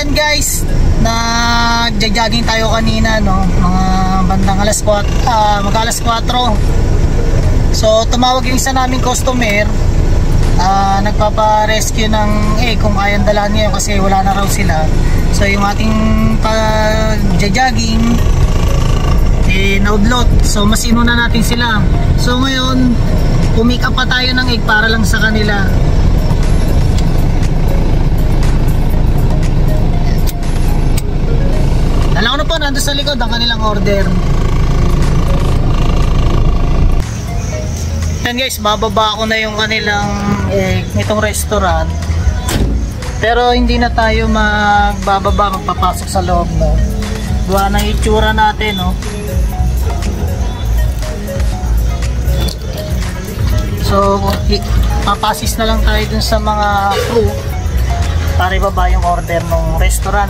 ayan guys, nagja-jogging tayo kanina, no? Mga bandang mag-alas 4. So tumawag yung isa naming customer, nagpapa-rescue ng kung kayang dalaan ngayon kasi wala na raw sila. So yung ating pag-jogging naudlot. So mas inuna natin sila. So ngayon pumick up pa tayo ng egg para lang sa kanila. Alam ko na po, nandun sa likod ang kanilang order. Yan guys, bababa ko na yung kanilang itong restaurant. Pero hindi na tayo magpapasok sa loob, no? Gawa ng itsura natin, no? So papasis na lang tayo dun sa mga crew para ibaba yung order ng restaurant.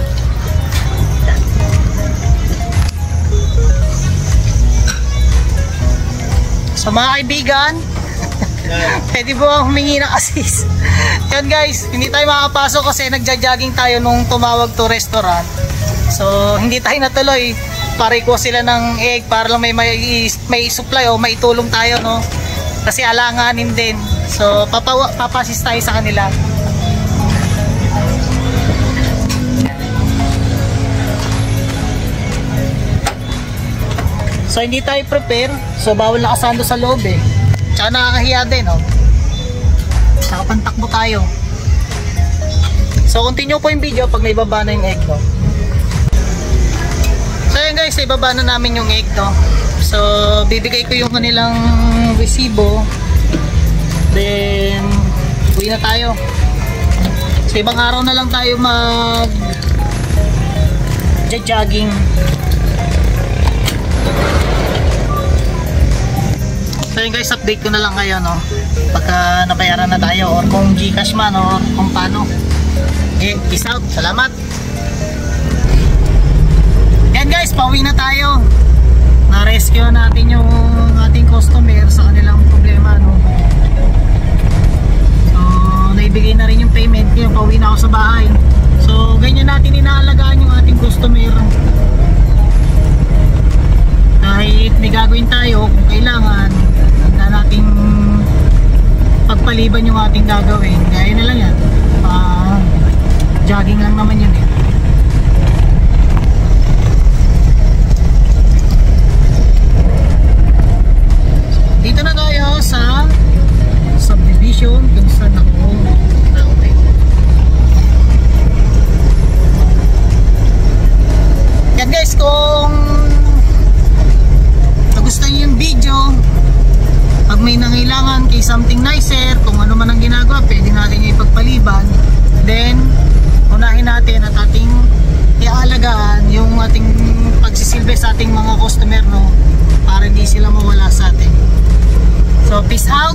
So mga kaibigan, pwede po ang humingi ng assist. Yan guys, hindi tayo makapasok kasi nagja-jogging tayo nung tumawag to restaurant. So hindi tayo natuloy. Pare-request sila ng egg para lang may supply o may tulong tayo, no? Kasi alanganin din. So papasis tayo sa kanila. So hindi tayo prepare, so bawal nakasando sa loob Tsaka nakakahiya din, no? Nakapantakbo tayo. So continue po yung video pag naibaba na yung egg, no? So yun guys, ibaba na namin yung egg, no? So bibigay ko yung kanilang resibo. Then uwi na tayo. So ibang araw na lang tayo jogging. So yun guys, update ko na lang kayo, no? Pagka nabayaran na tayo or kung Gcash man or kung paano. Peace out, salamat. Yan guys, pauwi na tayo. Na-rescue natin yung ating customer sa kanilang problema, no? So naibigay na rin yung payment, kaya pauwi na ako sa bahay. So ganyan natin inaalagaan yung ating customer. Kahit may gagawin tayo, kung kailangan handa nating pagpaliban yung ating gagawin. Gaya na lang yan, jogging lang naman yun Dito na tayo sa subdivision kung saan ako na-open. Yan guys, kung nagustuhan nyo yung video, pag may nangailangan kay something nicer, kung ano man ang ginagawa, pwede natin yung ipagpaliban. Then unahin natin at ating iaalagaan yung ating pagsisilbi sa ating mga customer, no? Para hindi sila mawala sa atin. So peace out.